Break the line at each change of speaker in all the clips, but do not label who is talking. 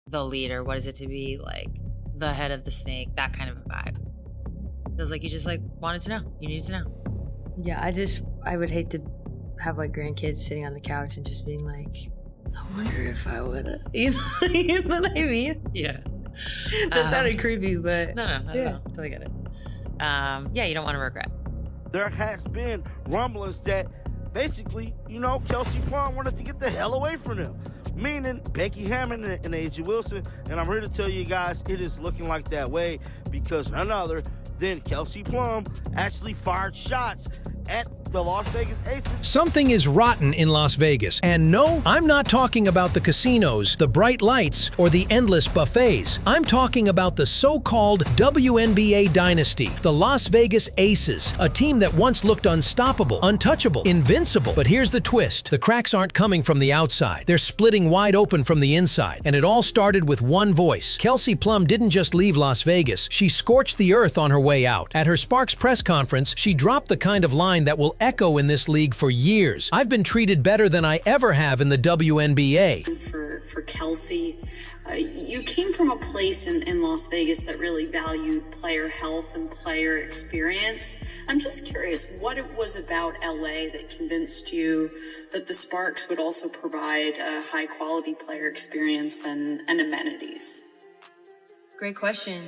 the leader? What is it to be like the head of the snake? That kind of a vibe. Feels like you just like wanted to know. You needed to know.
Yeah, I would hate to have like grandkids sitting on the couch and just being like, I wonder if I would, you know what I mean?
Yeah.
That sounded creepy, but
no, not at all. Totally get it. Yeah, you don't want to regret.
There has been rumblings that basically, Kelsey Plum wanted to get the hell away from them. Meaning Becky Hammon and Asia Wilson. And I'm here to tell you guys, it is looking like that way because none other than Kelsey Plum actually fired shots at the Las Vegas Aces.
Something is rotten in Las Vegas. And no, I'm not talking about the casinos, the bright lights, or the endless buffets. I'm talking about the so-called WNBA Dynasty, the Las Vegas Aces, a team that once looked unstoppable, untouchable, invincible. But here's the twist. The cracks aren't coming from the outside. They're splitting wide open from the inside. And it all started with one voice. Kelsey Plum didn't just leave Las Vegas. She scorched the earth on her way out. At her Sparks press conference, she dropped the kind of line that will echo in this league for years. I've been treated better than I ever have in the WNBA.
For Kelsey, you came from a place in Las Vegas that really valued player health and player experience. I'm just curious what it was about LA that convinced you that the Sparks would also provide a high quality player experience and amenities.
Great question.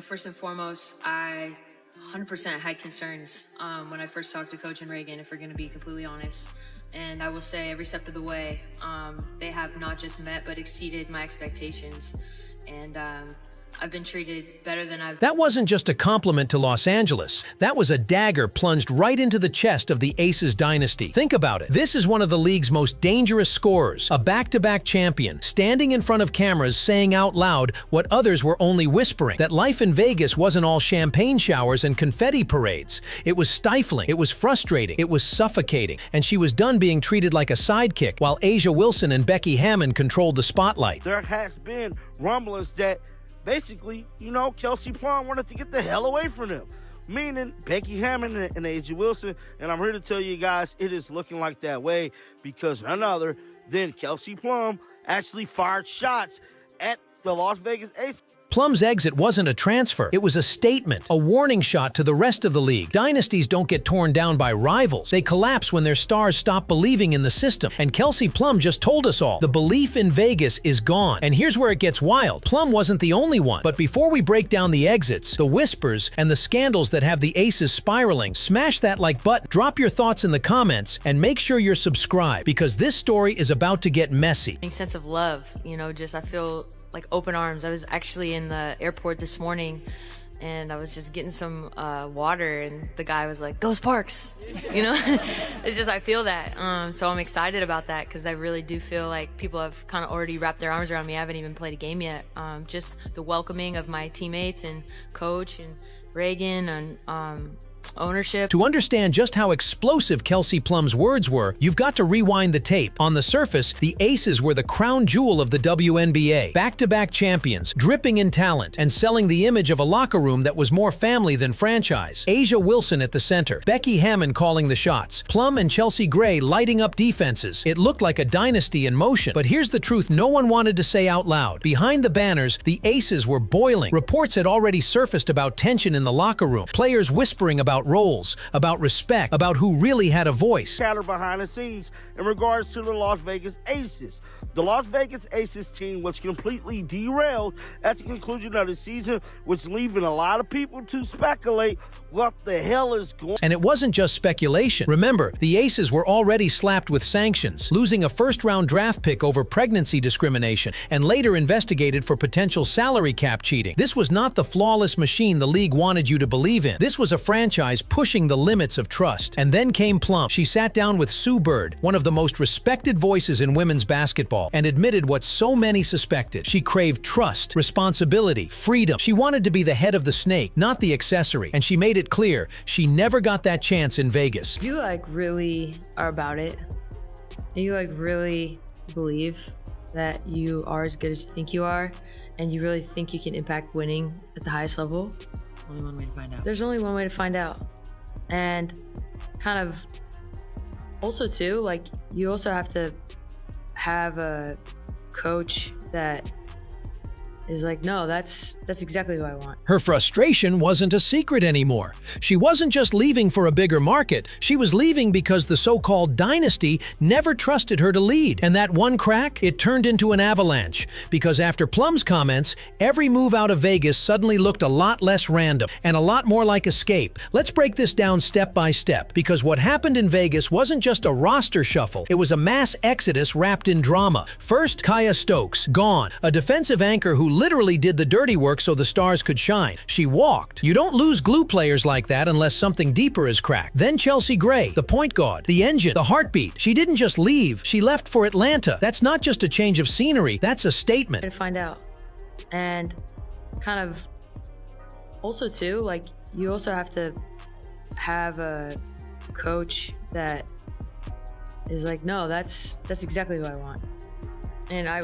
First and foremost, I 100% had concerns when I first talked to Coach and Reagan, if we're going to be completely honest. And I will say every step of the way, they have not just met but exceeded my expectations. And I've been treated better than I've...
That wasn't just a compliment to Los Angeles. That was a dagger plunged right into the chest of the Aces dynasty. Think about it. This is one of the league's most dangerous scorers, a back-to-back champion, standing in front of cameras saying out loud what others were only whispering. That life in Vegas wasn't all champagne showers and confetti parades. It was stifling. It was frustrating. It was suffocating. And she was done being treated like a sidekick while Asia Wilson and Becky Hammon controlled the spotlight.
There has been rumblings that basically, Kelsey Plum wanted to get the hell away from them. Meaning Becky Hammon and Asia Wilson. And I'm here to tell you guys, it is looking like that way because none other than Kelsey Plum actually fired shots at the Las Vegas Aces.
Plum's exit wasn't a transfer. It was a statement, a warning shot to the rest of the league. Dynasties don't get torn down by rivals. They collapse when their stars stop believing in the system. And Kelsey Plum just told us all. The belief in Vegas is gone. And here's where it gets wild. Plum wasn't the only one. But before we break down the exits, the whispers, and the scandals that have the Aces spiraling, smash that like button, drop your thoughts in the comments, and make sure you're subscribed because this story is about to get messy.
Sense of love, I feel like open arms. I was actually in the airport this morning and I was just getting some water and the guy was like, "Go Sparks!" It's just, I feel that. So I'm excited about that because I really do feel like people have kind of already wrapped their arms around me. I haven't even played a game yet. Just the welcoming of my teammates and coach and Reagan and ownership.
To understand just how explosive Kelsey Plum's words were, you've got to rewind the tape. On the surface, the Aces were the crown jewel of the WNBA, back-to-back champions, dripping in talent, and selling the image of a locker room that was more family than franchise. Asia Wilson at the center, Becky Hammon calling the shots, Plum and Chelsea Gray lighting up defenses. It looked like a dynasty in motion. But here's the truth no one wanted to say out loud. Behind the banners, the Aces were boiling. Reports had already surfaced about tension in the locker room, players whispering about roles, about respect, about who really had a voice.
Chatter behind the scenes in regards to the Las Vegas Aces. The Las Vegas Aces team was completely derailed at the conclusion of the season, which leaving a lot of people to speculate what the hell is going on.
And it wasn't just speculation. Remember, the Aces were already slapped with sanctions, losing a first-round draft pick over pregnancy discrimination, and later investigated for potential salary cap cheating. This was not the flawless machine the league wanted you to believe in. This was a franchise pushing the limits of trust. And then came Plum. She sat down with Sue Bird, one of the most respected voices in women's basketball, and admitted what so many suspected. She craved trust, responsibility, freedom. She wanted to be the head of the snake, not the accessory. And she made it clear she never got that chance in Vegas.
You really are about it. You really believe that you are as good as you think you are, and you really think you can impact winning at the highest level.
Only one way to find out.
There's only one way to find out. And kind of also too, you also have to have a coach that is like, no, that's exactly who I want.
Her frustration wasn't a secret anymore. She wasn't just leaving for a bigger market, she was leaving because the so-called Dynasty never trusted her to lead. And that one crack, it turned into an avalanche. Because after Plum's comments, every move out of Vegas suddenly looked a lot less random and a lot more like escape. Let's break this down step by step, because what happened in Vegas wasn't just a roster shuffle, it was a mass exodus wrapped in drama. First, Kaya Stokes, gone, a defensive anchor who literally did the dirty work so the stars could shine. She walked. You don't lose glue players like that unless something deeper is cracked. Then Chelsea Gray, the point guard, the engine, the heartbeat. She didn't just leave, she left for Atlanta. That's not just a change of scenery, that's a statement.
To find out. And kind of also too, like, you also have to have a coach that is like, no, that's exactly who I want. And I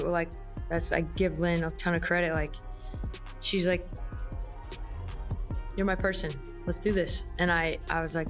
give Lynn a ton of credit. Like, she's like, you're my person, let's do this. And I was like,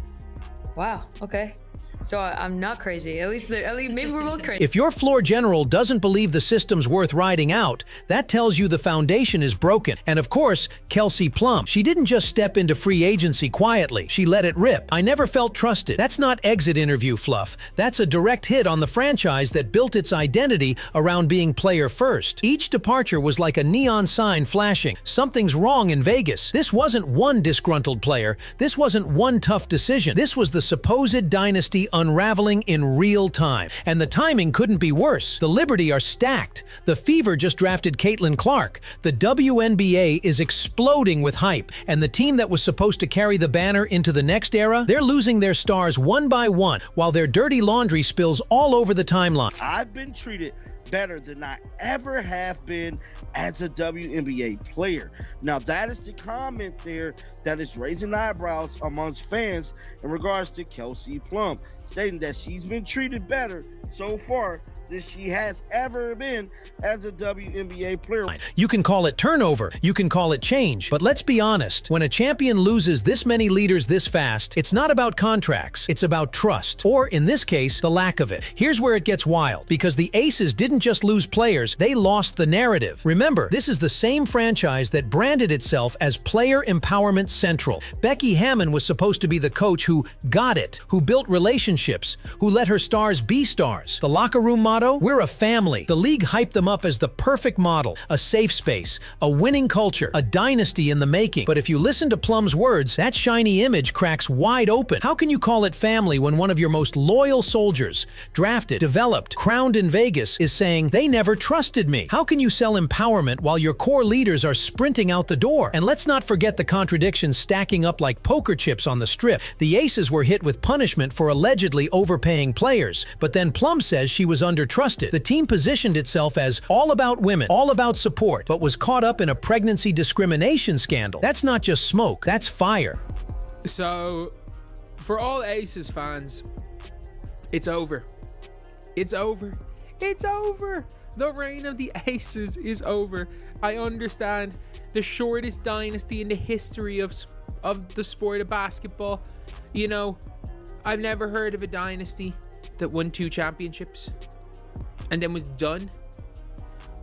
wow, okay. So I'm not crazy. At least maybe we're both crazy.
If your floor general doesn't believe the system's worth riding out, that tells you the foundation is broken. And of course, Kelsey Plum. She didn't just step into free agency quietly. She let it rip. I never felt trusted. That's not exit interview fluff. That's a direct hit on the franchise that built its identity around being player first. Each departure was like a neon sign flashing. Something's wrong in Vegas. This wasn't one disgruntled player. This wasn't one tough decision. This was the supposed Dynasty unraveling in real time. And the timing couldn't be worse. The Liberty are stacked. The Fever just drafted Caitlin Clark. The WNBA is exploding with hype. And the team that was supposed to carry the banner into the next era, they're losing their stars one by one, while their dirty laundry spills all over the timeline.
I've been treated better than I ever have been as a WNBA player. Now, that is the comment there that is raising eyebrows amongst fans in regards to Kelsey Plum, stating that she's been treated better so far than she has ever been as a WNBA player.
You can call it turnover, you can call it change, but let's be honest, when a champion loses this many leaders this fast, it's not about contracts, it's about trust, or in this case, the lack of it. Here's where it gets wild, because the Aces didn't just lose players, they lost the narrative. Remember, this is the same franchise that branded itself as Player Empowerment Central. Becky Hammon was supposed to be the coach who got it, who built relationships, who let her stars be stars. The locker room motto, we're a family. The league hyped them up as the perfect model, a safe space, a winning culture, a dynasty in the making. But if you listen to Plum's words, that shiny image cracks wide open. How can you call it family when one of your most loyal soldiers, drafted, developed, crowned in Vegas, is saying, they never trusted me? How can you sell empowerment while your core leaders are sprinting out the door? And let's not forget the contradictions stacking up like poker chips on the strip. The Aces were hit with punishment for allegedly overpaying players, but then Plum says she was undertrusted. The team positioned itself as all about women, all about support, but was caught up in a pregnancy discrimination scandal. That's not just smoke, that's fire.
So, for all Aces fans, it's over. It's over. It's over. The reign of the Aces is over. I understand the shortest dynasty in the history of the sport of basketball. You know, I've never heard of a dynasty that won 2 championships and then was done,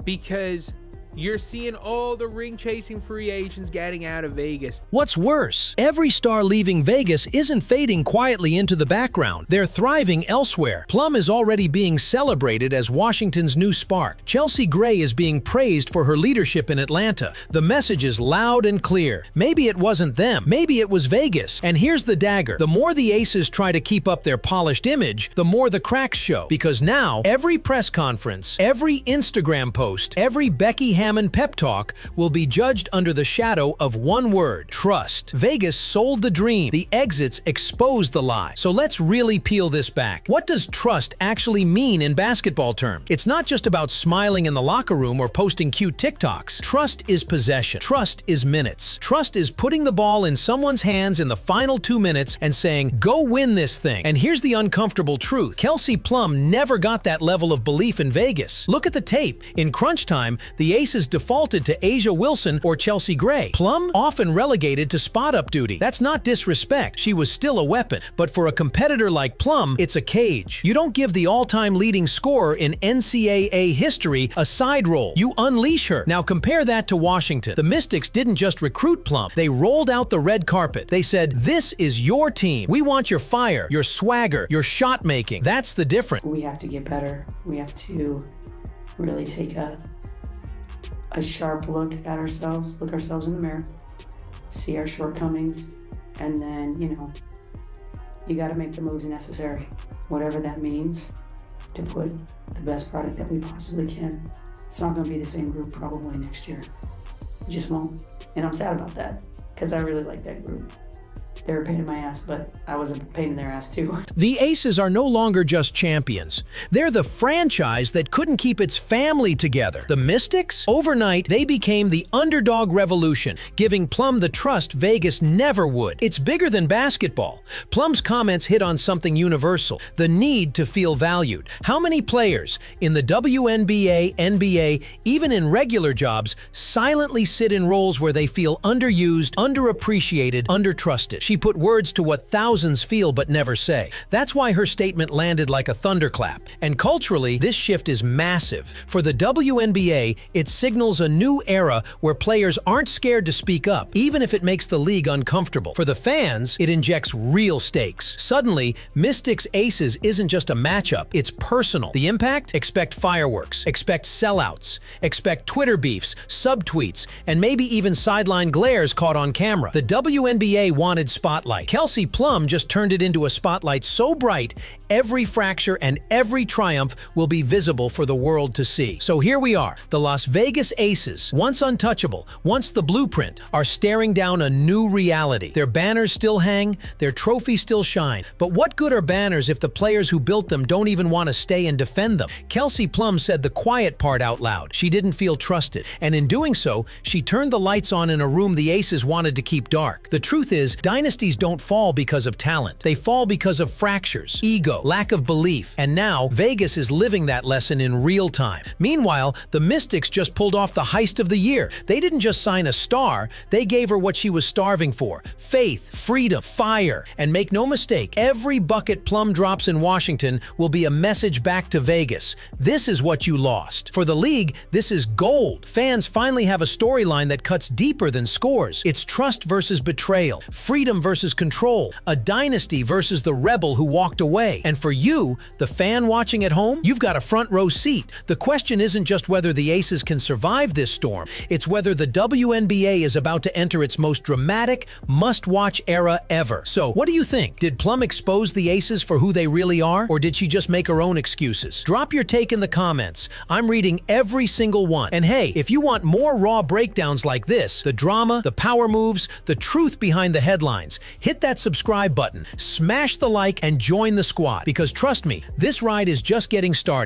because you're seeing all the ring-chasing free agents getting out of Vegas.
What's worse, every star leaving Vegas isn't fading quietly into the background. They're thriving elsewhere. Plum is already being celebrated as Washington's new spark. Chelsea Gray is being praised for her leadership in Atlanta. The message is loud and clear. Maybe it wasn't them. Maybe it was Vegas. And here's the dagger. The more the Aces try to keep up their polished image, the more the cracks show. Because now, every press conference, every Instagram post, every Becky Hammon pep talk will be judged under the shadow of one word: trust. Vegas sold the dream. The exits exposed the lie. So let's really peel this back. What does trust actually mean in basketball terms? It's not just about smiling in the locker room or posting cute TikToks. Trust is possession. Trust is minutes. Trust is putting the ball in someone's hands in the final 2 minutes and saying, go win this thing. And here's the uncomfortable truth. Kelsey Plum never got that level of belief in Vegas. Look at the tape. In crunch time, the Aces Aces defaulted to Asia Wilson or Chelsea Gray. Plum often relegated to spot-up duty. That's not disrespect. She was still a weapon. But for a competitor like Plum, it's a cage. You don't give the all-time leading scorer in NCAA history a side role. You unleash her. Now compare that to Washington. The Mystics didn't just recruit Plum. They rolled out the red carpet. They said, "This is your team. We want your fire, your swagger, your shot making." That's the difference.
We have to get better. We have to really take a sharp look at ourselves, look ourselves in the mirror, see our shortcomings, and then, you got to make the moves necessary, whatever that means, to put the best product that we possibly can. It's not going to be the same group probably next year. It just won't. And I'm sad about that because I really like that group. They were a pain in my ass, but I was a pain in their ass too.
The Aces are no longer just champions. They're the franchise that couldn't keep its family together. The Mystics? Overnight, they became the underdog revolution, giving Plum the trust Vegas never would. It's bigger than basketball. Plum's comments hit on something universal, the need to feel valued. How many players in the WNBA, NBA, even in regular jobs, silently sit in roles where they feel underused, underappreciated, undertrusted? She put words to what thousands feel but never say. That's why her statement landed like a thunderclap. And culturally, this shift is massive. For the WNBA, it signals a new era where players aren't scared to speak up, even if it makes the league uncomfortable. For the fans, it injects real stakes. Suddenly, Mystics Aces isn't just a matchup, it's personal. The impact? Expect fireworks, expect sellouts, expect Twitter beefs, subtweets, and maybe even sideline glares caught on camera. The WNBA wanted spotlight. Kelsey Plum just turned it into a spotlight so bright, every fracture and every triumph will be visible for the world to see. So here we are, the Las Vegas Aces, once untouchable, once the blueprint, are staring down a new reality. Their banners still hang, their trophies still shine. But what good are banners if the players who built them don't even want to stay and defend them? Kelsey Plum said the quiet part out loud. She didn't feel trusted, and in doing so, she turned the lights on in a room the Aces wanted to keep dark. The truth is, dynasties don't fall because of talent. They fall because of fractures, ego, lack of belief. And now, Vegas is living that lesson in real time. Meanwhile, the Mystics just pulled off the heist of the year. They didn't just sign a star, they gave her what she was starving for: faith, freedom, fire. And make no mistake, every bucket Plum drops in Washington will be a message back to Vegas. This is what you lost. For the league, this is gold. Fans finally have a storyline that cuts deeper than scores. It's trust versus betrayal, freedom versus control, a dynasty versus the rebel who walked away. And for you, the fan watching at home, you've got a front row seat. The question isn't just whether the Aces can survive this storm, it's whether the WNBA is about to enter its most dramatic, must-watch era ever. So, what do you think? Did Plum expose the Aces for who they really are, or did she just make her own excuses? Drop your take in the comments. I'm reading every single one. And hey, if you want more raw breakdowns like this, the drama, the power moves, the truth behind the headlines, hit that subscribe button, smash the like, and join the squad. Because trust me, this ride is just getting started.